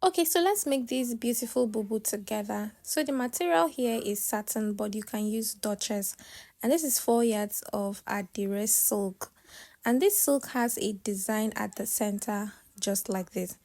Okay, so let's make this beautiful bubu together. So the material here is satin, but you can use Duchess. And this is 4 yards of Adire silk. And this silk has a design at the center, just like this.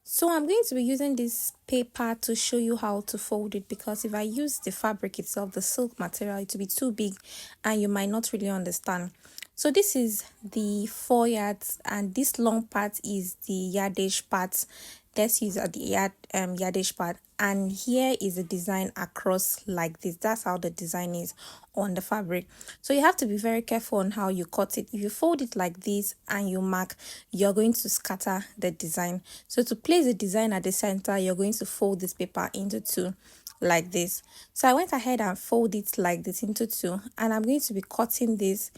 So I'm going to be using this paper to show you how to fold it, because if I use the fabric itself, the silk material, it will be too big and you might not really understand. So this is the 4 yards and this long part is the yardish part. Let's use the yardish part, and here is the design across like this. That's how the design is on the fabric. So you have to be very careful on how you cut it. If you fold it like this and you mark, you're going to scatter the design. So to place the design at the center, you're going to fold this paper into two like this. So I went ahead and fold it like this into two, and I'm going to be cutting this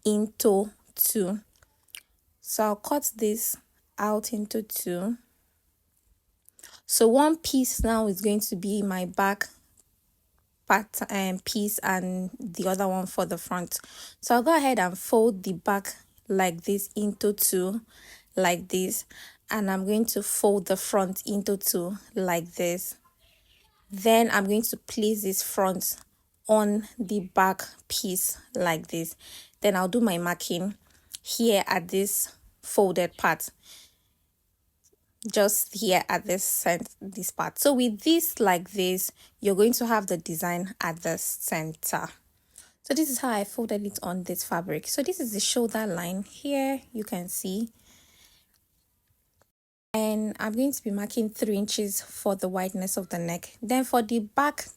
into two. So I'll cut this out into two. So one piece now is going to be my back part piece, and the other one for the front. So I'll go ahead and fold the back like this into two like this, and I'm going to fold the front into two like this. Then I'm going to place this front on the back piece like this. Then I'll do my marking here at this folded part, just here at this part. So with this like this, you're going to have the design at the center. So this is how I folded it on this fabric. So this is the shoulder line. Here you can see, and I'm going to be marking 3 inches for the wideness of the neck. Then for the back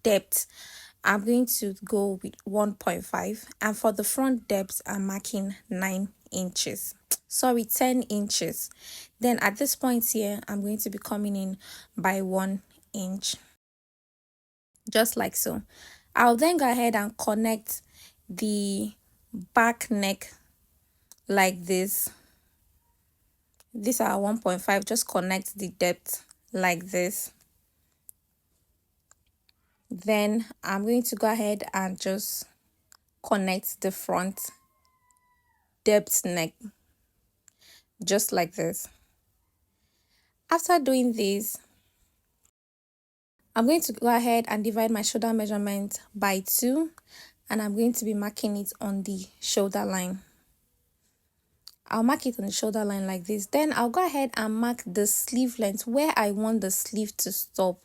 depth, I'm going to go with 1.5, and for the front depth, I'm marking 9 inches. Sorry, 10 inches. Then at this point here, I'm going to be coming in by 1 inch, just like so. I'll then go ahead and connect the back neck like this. These are 1.5. Just connect the depth like this. Then I'm going to go ahead and just connect the front depth neck, just like this. After doing this, I'm going to go ahead and divide my shoulder measurement by 2, and I'm going to be marking it on the shoulder line. I'll mark it on the shoulder line like this. Then I'll go ahead and mark the sleeve length, where I want the sleeve to stop.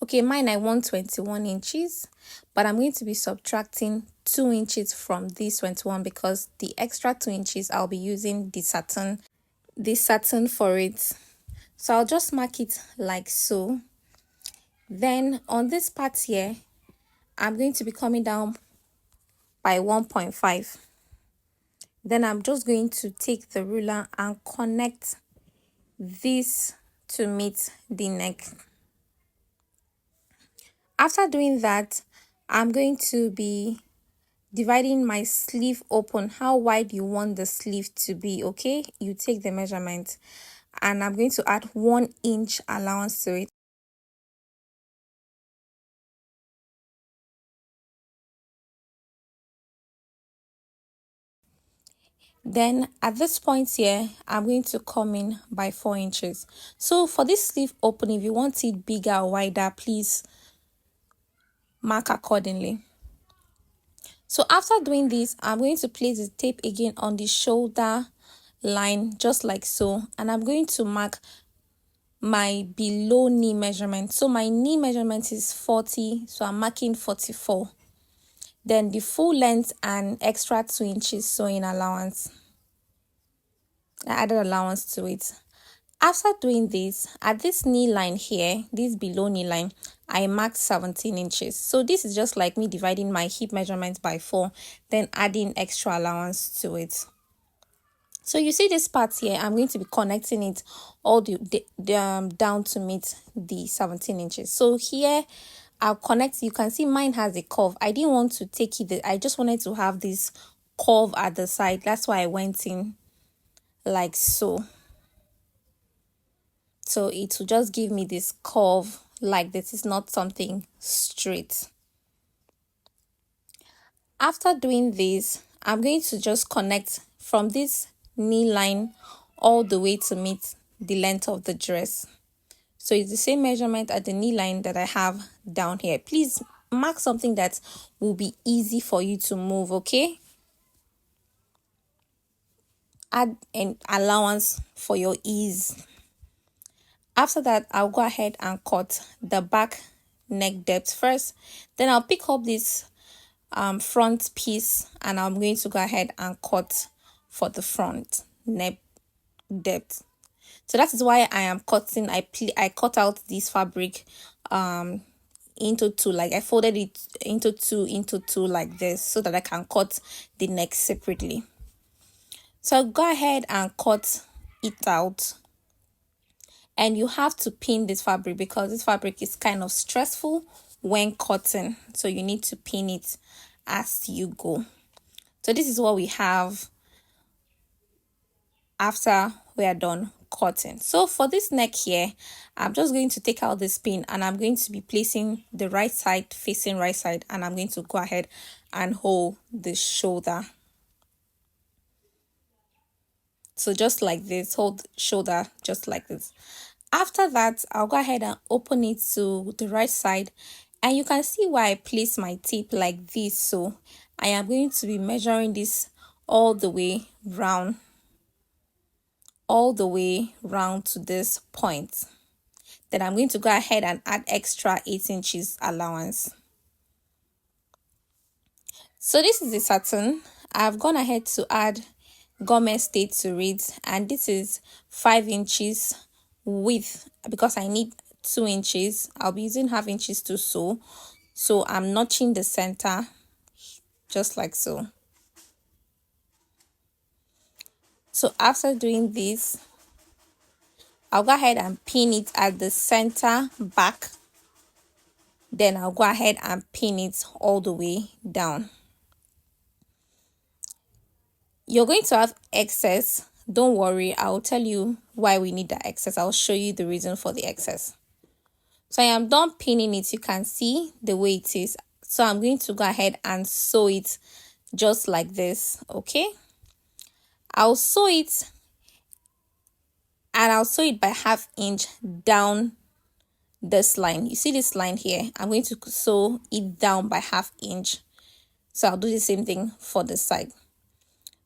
Okay, mine I want 21 inches, but I'm going to be subtracting 2 inches from this 21, because the extra 2 inches I'll be using the satin for it. So I'll just mark it like so. Then on this part here, I'm going to be coming down by 1.5. Then I'm just going to take the ruler and connect this to meet the neck. After doing that, I'm going to be dividing my sleeve open, how wide you want the sleeve to be. Okay, you take the measurement, and I'm going to add 1 inch allowance to it. Then at this point here, I'm going to come in by 4 inches. So for this sleeve open, if you want it bigger or wider, please mark accordingly. So after doing this, I'm going to place the tape again on the shoulder line, just like so, and I'm going to mark my below knee measurement. So my knee measurement is 40, so I'm marking 44. Then the full length and extra 2 inches sewing allowance. I added allowance to it. After doing this, at this knee line here, this below knee line, I marked 17 inches. So this is just like me dividing my hip measurement by 4, then adding extra allowance to it. So you see this part here, I'm going to be connecting it all down to meet the 17 inches. So here, I'll connect. You can see mine has a curve. I didn't want to take it. I just wanted to have this curve at the side. That's why I went in like so. So it will just give me this curve like this. It's not something straight. After doing this, I'm going to just connect from this knee line all the way to meet the length of the dress. So it's the same measurement at the knee line that I have down here. Please mark something that will be easy for you to move, okay? Add an allowance for your ease. After that, I'll go ahead and cut the back neck depth first. Then I'll pick up this front piece and I'm going to go ahead and cut for the front neck depth. So that is why I am cutting. I cut out this fabric into two, like I folded it into two like this, so that I can cut the neck separately. So I'll go ahead and cut it out. And you have to pin this fabric because this fabric is kind of stressful when cutting. So you need to pin it as you go. So this is what we have after we are done cutting. So for this neck here, I'm just going to take out this pin and I'm going to be placing the right side facing right side, and I'm going to go ahead and hold the shoulder. So just like this, hold shoulder just like this. After that, I'll go ahead and open it to the right side, and you can see why I place my tip like this. So I am going to be measuring this all the way round to this point. Then I'm going to go ahead and add extra 8 inches allowance. So this is the satin. I've gone ahead to add government state to it, and this is 5 inches width because I need 2 inches. I'll be using half inches to sew, so I'm notching the center just like so. So after doing this, I'll go ahead and pin it at the center back. Then I'll go ahead and pin it all the way down. You're going to have excess. Don't worry, I'll tell you why we need the excess. I'll show you the reason for the excess. So I am done pinning it. You can see the way it is. So I'm going to go ahead and sew it just like this, okay? I'll sew it, and I'll sew it by ½ inch down this line. You see this line here? I'm going to sew it down by ½ inch. So I'll do the same thing for the side.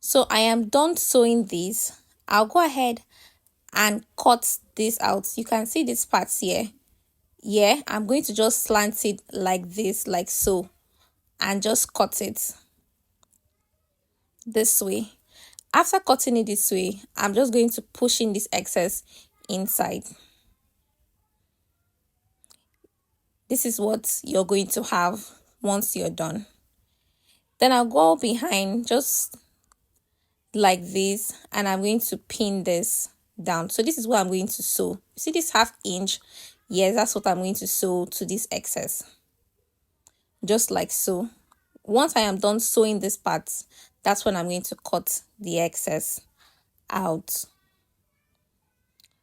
So I am done sewing this. I'll go ahead and cut this out. You can see these parts here. Yeah, I'm going to just slant it like this, like so, and just cut it this way. After cutting it this way, I'm just going to push in this excess inside. This is what you're going to have once you're done. Then I'll go behind just like this, and I'm going to pin this down. So this is what I'm going to sew. You see this ½ inch? Yes, that's what I'm going to sew to this excess. Just like so. Once I am done sewing this part, that's when I'm going to cut the excess out.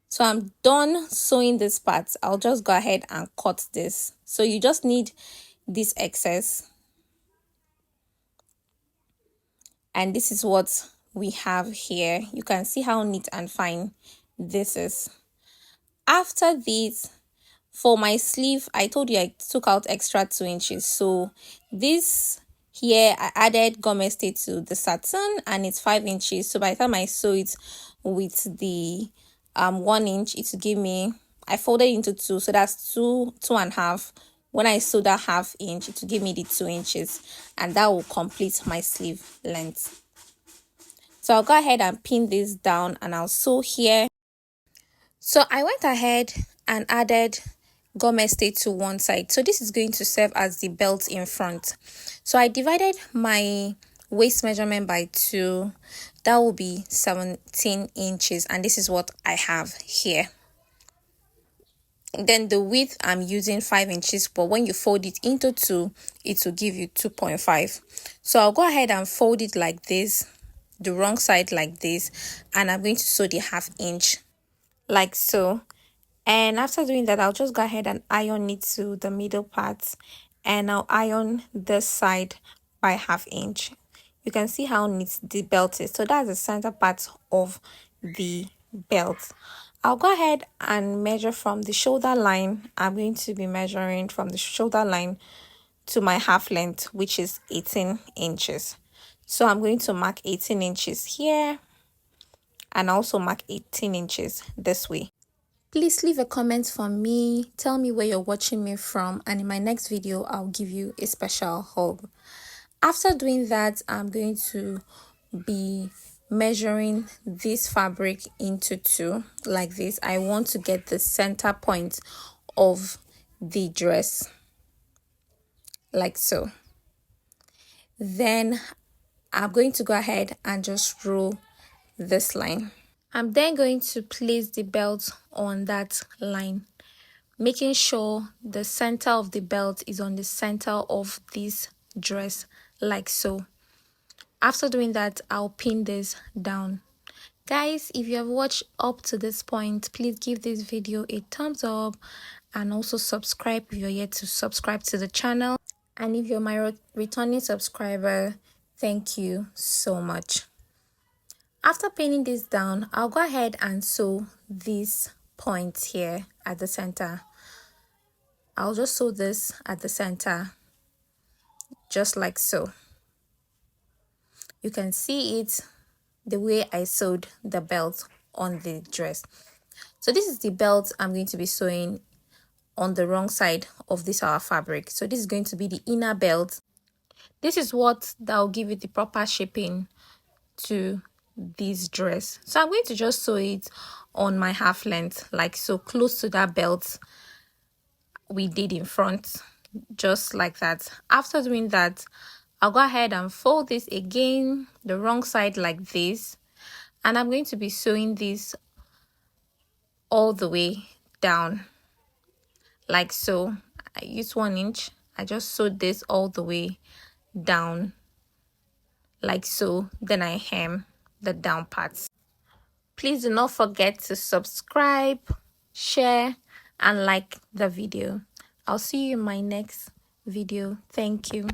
So I'm done sewing this part. I'll just go ahead and cut this. So you just need this excess. And this is what we have here. You can see how neat and fine this is. After this, for my sleeve, I told you I took out extra 2 inches. So this here, I added gauze state to the satin, and it's 5 inches. So by the time I sew it with the 1 inch, it will give me, I folded into two, so that's two and a half. When I sew that ½ inch, it will give me the 2 inches, and that will complete my sleeve length. So I'll go ahead and pin this down, and I'll sew here. So I went ahead and added gauze state to one side. So this is going to serve as the belt in front. So I divided my waist measurement by 2. That will be 17 inches, and this is what I have here. Then the width, I'm using 5 inches, but when you fold it into 2, it will give you 2.5. So I'll go ahead and fold it like this, the wrong side like this, and I'm going to sew the ½ inch like so. And after doing that, I'll just go ahead and iron it to the middle part, and I'll iron this side by ½ inch. You can see how neat the belt is. So that's the center part of the belt. I'll go ahead and measure from the shoulder line. I'm going to be measuring from the shoulder line to my half length, which is 18 inches. So I'm going to mark 18 inches here and also mark 18 inches this way. Please leave a comment for me, tell me where you're watching me from, and in my next video I'll give you a special hug. After doing that, I'm going to be measuring this fabric into two like this. I want to get the center point of the dress like so. Then I'm going to go ahead and just roll this line. I'm then going to place the belt on that line, making sure the center of the belt is on the center of this dress like so. After doing that, I'll pin this down. Guys, if you have watched up to this point, please give this video a thumbs up and also subscribe if you're yet to subscribe to the channel. And if you're my returning subscriber, thank you so much. After pinning this down, I'll go ahead and sew this point here at the center. I'll just sew this at the center, just like so. You can see it the way I sewed the belt on the dress. So this is the belt I'm going to be sewing on the wrong side of this our fabric. So this is going to be the inner belt. This is what that will give it the proper shaping to this dress. So I'm going to just sew it on my half length like so, close to that belt we did in front, just like that. After doing that, I'll go ahead and fold this again the wrong side like this, and I'm going to be sewing this all the way down like so. I use 1 inch. I just sewed this all the way down like so, then I hem the down parts. Please do not forget to subscribe, share, and like the video. I'll see you in my next video. Thank you.